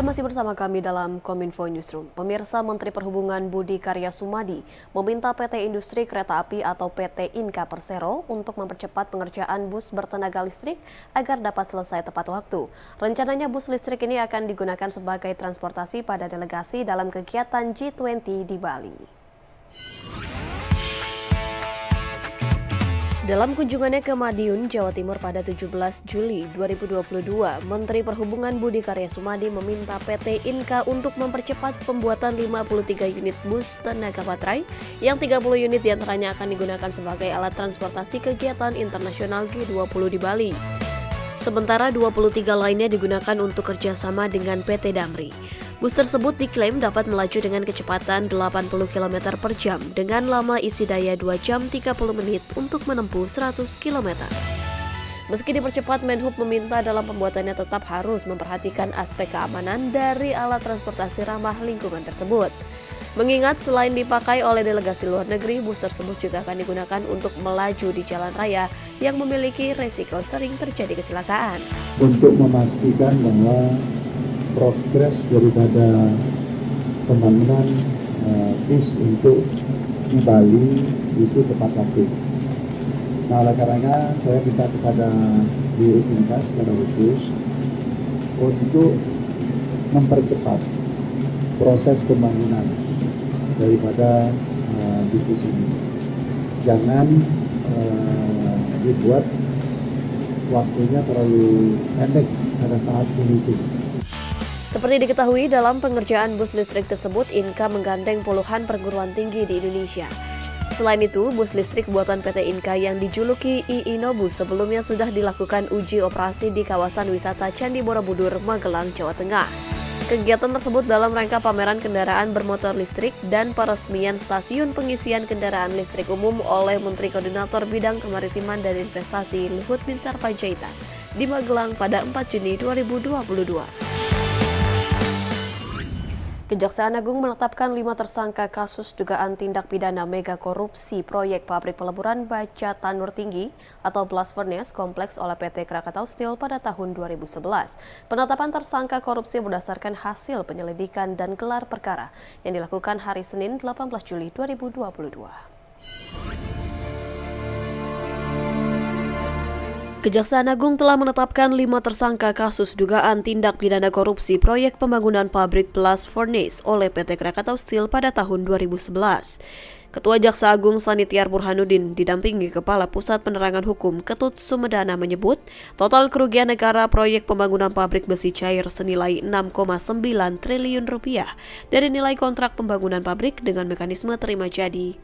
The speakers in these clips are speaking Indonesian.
Anda masih bersama kami dalam Kominfo Newsroom. Pemirsa, Menteri Perhubungan Budi Karya Sumadi meminta PT Industri Kereta Api atau PT Inka Persero untuk mempercepat pengerjaan bus bertenaga listrik agar dapat selesai tepat waktu. Rencananya bus listrik ini akan digunakan sebagai transportasi pada delegasi dalam kegiatan G20 di Bali. Dalam kunjungannya ke Madiun, Jawa Timur pada 17 Juli 2022, Menteri Perhubungan Budi Karya Sumadi meminta PT Inka untuk mempercepat pembuatan 53 unit bus tenaga baterai yang 30 unit diantaranya akan digunakan sebagai alat transportasi kegiatan internasional G20 di Bali. Sementara 23 lainnya digunakan untuk kerjasama dengan PT Damri. Bus tersebut diklaim dapat melaju dengan kecepatan 80 km per jam dengan lama isi daya 2 jam 30 menit untuk menempuh 100 km. Meski dipercepat, Menhub meminta dalam pembuatannya tetap harus memperhatikan aspek keamanan dari alat transportasi ramah lingkungan tersebut. Mengingat selain dipakai oleh delegasi luar negeri, bus tersebut juga akan digunakan untuk melaju di jalan raya yang memiliki resiko sering terjadi kecelakaan. Untuk memastikan bahwa progres daripada pembangunan bis untuk di Bali itu tepat waktu. Nah, oleh karenanya saya minta kepada Dirut Inka secara khusus untuk mempercepat proses pembangunan daripada bis ini. Jangan dibuat waktunya terlalu pendek pada saat finishing. Seperti diketahui, dalam pengerjaan bus listrik tersebut, Inka menggandeng puluhan perguruan tinggi di Indonesia. Selain itu, bus listrik buatan PT Inka yang dijuluki iInobus sebelumnya sudah dilakukan uji operasi di kawasan wisata Candi Borobudur, Magelang, Jawa Tengah. Kegiatan tersebut dalam rangka pameran kendaraan bermotor listrik dan peresmian stasiun pengisian kendaraan listrik umum oleh Menteri Koordinator Bidang Kemaritiman dan Investasi Luhut Binsar Panjaitan di Magelang pada 4 Juni 2022. Kejaksaan Agung menetapkan 5 tersangka kasus dugaan tindak pidana mega korupsi proyek pabrik peleburan baja Tanur Tinggi atau blast furnace kompleks oleh PT Krakatau Steel pada tahun 2011. Penetapan tersangka korupsi berdasarkan hasil penyelidikan dan gelar perkara yang dilakukan hari Senin 18 Juli 2022. Kejaksaan Agung telah menetapkan 5 tersangka kasus dugaan tindak pidana korupsi proyek pembangunan pabrik blast furnace oleh PT Krakatau Steel pada tahun 2011. Ketua Jaksa Agung Sanitiar Burhanuddin didampingi Kepala Pusat Penerangan Hukum Ketut Sumedana menyebut total kerugian negara proyek pembangunan pabrik besi cair senilai 6,9 triliun rupiah dari nilai kontrak pembangunan pabrik dengan mekanisme terima jadi.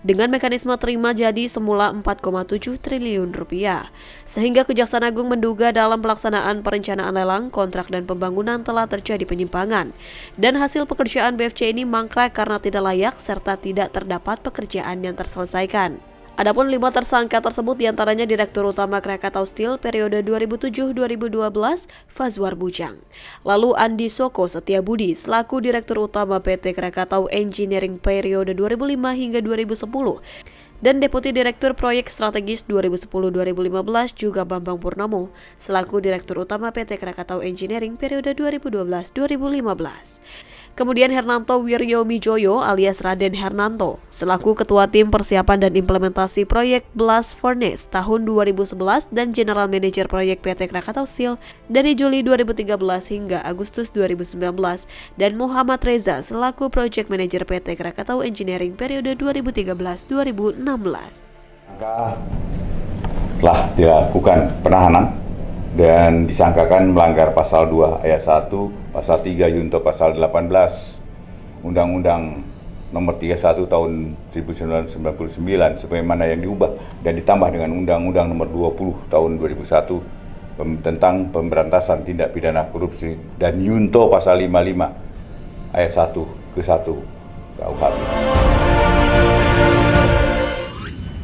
Dengan mekanisme terima jadi semula 4,7 triliun rupiah. Sehingga Kejaksaan Agung menduga dalam pelaksanaan perencanaan lelang, kontrak dan pembangunan telah terjadi penyimpangan. Dan hasil pekerjaan BFC ini mangkrak karena tidak layak serta tidak terdapat pekerjaan yang terselesaikan. Adapun 5 tersangka tersebut diantaranya Direktur Utama Krakatau Steel periode 2007-2012 Fazwar Bujang. Lalu Andi Soko Setiabudi selaku Direktur Utama PT Krakatau Engineering periode 2005 hingga 2010. Dan Deputi Direktur Proyek Strategis 2010-2015 juga Bambang Purnomo selaku Direktur Utama PT Krakatau Engineering periode 2012-2015. Kemudian Hernanto Wiryo Mijoyo alias Raden Hernanto selaku Ketua Tim Persiapan dan Implementasi Proyek Blast Furnace tahun 2011 dan General Manager Proyek PT Krakatau Steel dari Juli 2013 hingga Agustus 2019 dan Muhammad Reza selaku Project Manager PT Krakatau Engineering periode 2013-2016. Telah dilakukan penahanan dan disangkakan melanggar pasal 2 ayat 1, pasal 3 Yunto pasal 18 Undang-Undang nomor 31 tahun 1999 sebagaimana yang diubah dan ditambah dengan Undang-Undang nomor 20 tahun 2001 tentang pemberantasan tindak pidana korupsi dan Yunto pasal 55 ayat 1 ke 1 KUHP.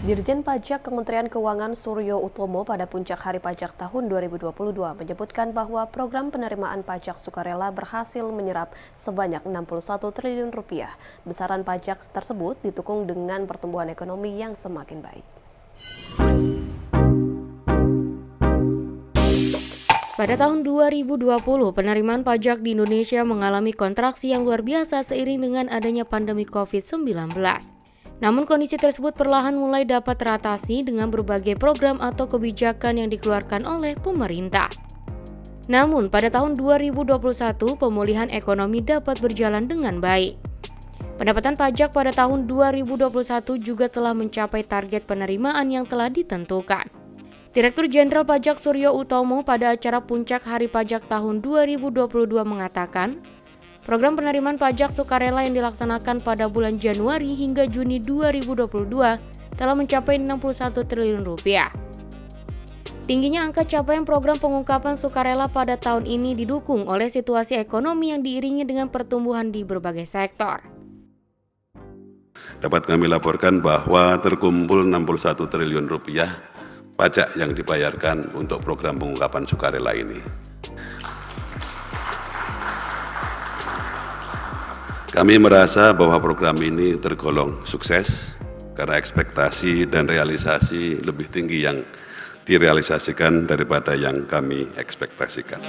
Dirjen Pajak Kementerian Keuangan Suryo Utomo pada puncak Hari Pajak tahun 2022 menyebutkan bahwa program penerimaan pajak sukarela berhasil menyerap sebanyak 61 triliun rupiah. Besaran pajak tersebut didukung dengan pertumbuhan ekonomi yang semakin baik. Pada tahun 2020, penerimaan pajak di Indonesia mengalami kontraksi yang luar biasa seiring dengan adanya pandemi COVID-19. Namun kondisi tersebut perlahan mulai dapat teratasi dengan berbagai program atau kebijakan yang dikeluarkan oleh pemerintah. Namun pada tahun 2021, pemulihan ekonomi dapat berjalan dengan baik. Pendapatan pajak pada tahun 2021 juga telah mencapai target penerimaan yang telah ditentukan. Direktur Jenderal Pajak Suryo Utomo pada acara Puncak Hari Pajak tahun 2022 mengatakan, program penerimaan pajak sukarela yang dilaksanakan pada bulan Januari hingga Juni 2022 telah mencapai 61 triliun rupiah. Tingginya angka capaian program pengungkapan sukarela pada tahun ini didukung oleh situasi ekonomi yang diiringi dengan pertumbuhan di berbagai sektor. Dapat kami laporkan bahwa terkumpul 61 triliun rupiah pajak yang dibayarkan untuk program pengungkapan sukarela ini. Kami merasa bahwa program ini tergolong sukses karena ekspektasi dan realisasi lebih tinggi yang direalisasikan daripada yang kami ekspektasikan.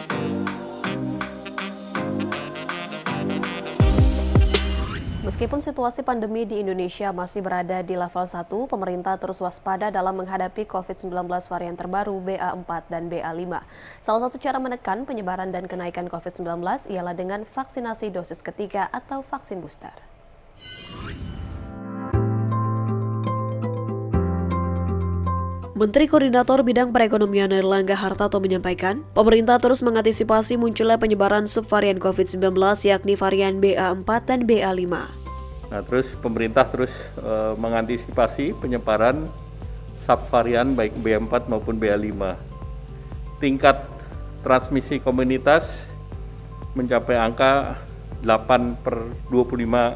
Meskipun situasi pandemi di Indonesia masih berada di level 1, pemerintah terus waspada dalam menghadapi COVID-19 varian terbaru BA4 dan BA5. Salah satu cara menekan penyebaran dan kenaikan COVID-19 ialah dengan vaksinasi dosis ketiga atau vaksin booster. Menteri Koordinator Bidang Perekonomian Airlangga Hartarto menyampaikan, pemerintah terus mengantisipasi munculnya penyebaran subvarian COVID-19 yakni varian BA4 dan BA5. Nah, terus pemerintah terus mengantisipasi penyebaran subvarian baik BA4 maupun BA5. Tingkat transmisi komunitas mencapai angka 8/25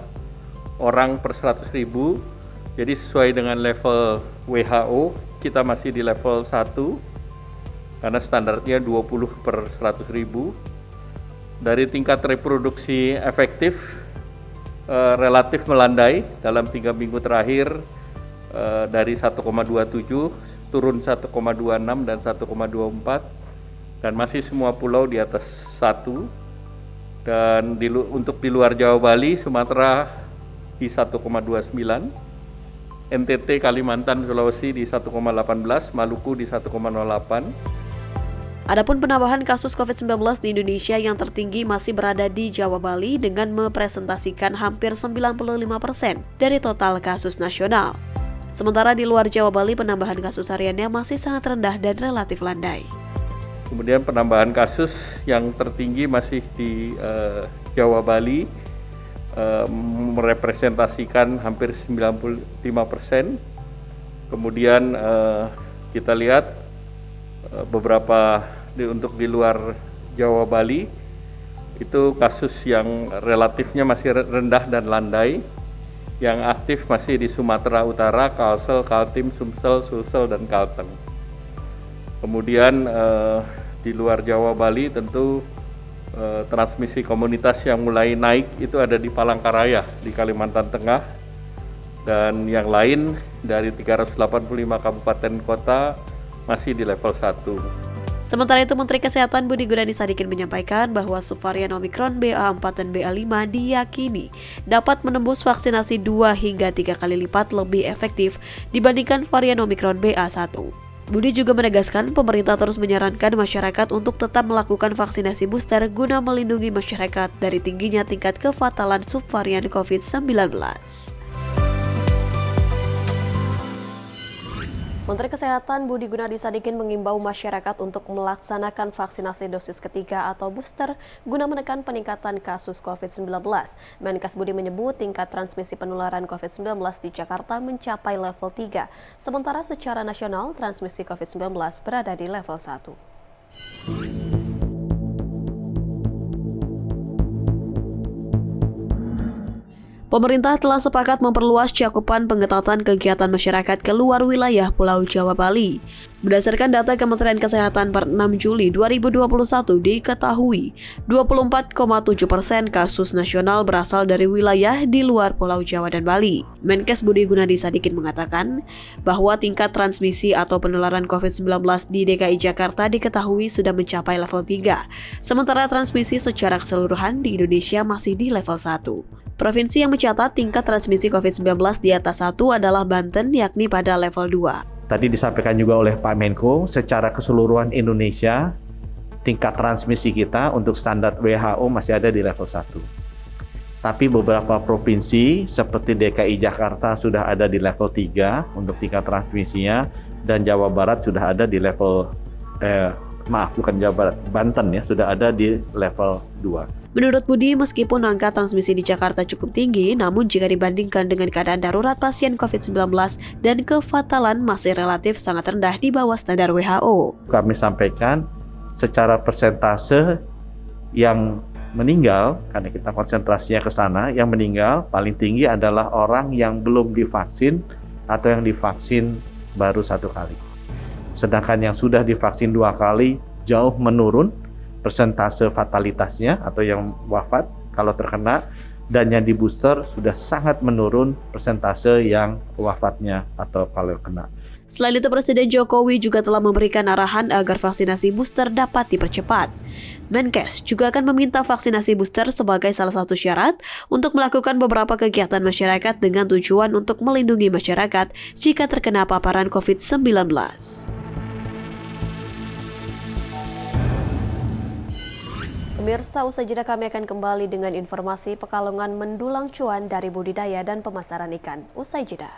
orang per 100.000. Jadi sesuai dengan level WHO, kita masih di level 1 karena standarnya 20/100.000. Dari tingkat reproduksi efektif relatif melandai dalam 3 minggu terakhir, dari 1,27 turun 1,26 dan 1,24, dan masih semua pulau di atas 1. Dan untuk di luar Jawa, Bali, Sumatera di 1,29, NTT, Kalimantan, Sulawesi di 1,18, Maluku di 1,08. Adapun penambahan kasus COVID-19 di Indonesia yang tertinggi masih berada di Jawa, Bali dengan merepresentasikan hampir 95% dari total kasus nasional. Sementara di luar Jawa, Bali penambahan kasus hariannya masih sangat rendah dan relatif landai. Kemudian penambahan kasus yang tertinggi masih di Jawa, Bali, merepresentasikan hampir 95%. Kemudian kita lihat beberapa untuk di luar Jawa, Bali itu kasus yang relatifnya masih rendah dan landai. Yang aktif masih di Sumatera Utara, Kalsel, Kaltim, Sumsel, Sulsel, dan Kalteng. Kemudian di luar Jawa, Bali tentu transmisi komunitas yang mulai naik itu ada di Palangkaraya di Kalimantan Tengah, dan yang lain dari 385 kabupaten kota masih di level 1. Sementara itu, Menteri Kesehatan Budi Gunadi Sadikin menyampaikan bahwa subvarian Omikron BA4 dan BA5 diyakini dapat menembus vaksinasi 2 hingga 3 kali lipat lebih efektif dibandingkan varian Omikron BA1. Budi juga menegaskan pemerintah terus menyarankan masyarakat untuk tetap melakukan vaksinasi booster guna melindungi masyarakat dari tingginya tingkat kefatalan subvarian COVID-19. Menteri Kesehatan Budi Gunadi Sadikin mengimbau masyarakat untuk melaksanakan vaksinasi dosis ketiga atau booster guna menekan peningkatan kasus COVID-19. Menkes Budi menyebut tingkat transmisi penularan COVID-19 di Jakarta mencapai level 3, sementara secara nasional transmisi COVID-19 berada di level 1. Pemerintah telah sepakat memperluas cakupan pengetatan kegiatan masyarakat keluar wilayah Pulau Jawa Bali. Berdasarkan data Kementerian Kesehatan per 6 Juli 2021 diketahui 24,7% kasus nasional berasal dari wilayah di luar Pulau Jawa dan Bali. Menkes Budi Gunadi Sadikin mengatakan bahwa tingkat transmisi atau penularan COVID-19 di DKI Jakarta diketahui sudah mencapai level 3, sementara transmisi secara keseluruhan di Indonesia masih di level 1. Provinsi yang mencatat tingkat transmisi COVID-19 di atas 1 adalah Banten, yakni pada level 2. Tadi disampaikan juga oleh Pak Menko, secara keseluruhan Indonesia, tingkat transmisi kita untuk standar WHO masih ada di level 1. Tapi beberapa provinsi seperti DKI Jakarta sudah ada di level 3 untuk tingkat transmisinya, dan Jawa Barat sudah ada di level, Banten ya, sudah ada di level 2. Menurut Budi, meskipun angka transmisi di Jakarta cukup tinggi, namun jika dibandingkan dengan keadaan darurat pasien COVID-19 dan kefatalan masih relatif sangat rendah di bawah standar WHO. Kami sampaikan secara persentase yang meninggal, karena kita konsentrasinya ke sana, yang meninggal paling tinggi adalah orang yang belum divaksin atau yang divaksin baru 1 kali. Sedangkan yang sudah divaksin 2 kali jauh menurun persentase fatalitasnya atau yang wafat kalau terkena, dan yang di booster sudah sangat menurun persentase yang wafatnya atau kalau kena. Selain itu, Presiden Jokowi juga telah memberikan arahan agar vaksinasi booster dapat dipercepat. Menkes juga akan meminta vaksinasi booster sebagai salah satu syarat untuk melakukan beberapa kegiatan masyarakat dengan tujuan untuk melindungi masyarakat jika terkena paparan COVID-19. Pemirsa, usai jeda kami akan kembali dengan informasi Pekalongan mendulang cuan dari budidaya dan pemasaran ikan. Usai jeda.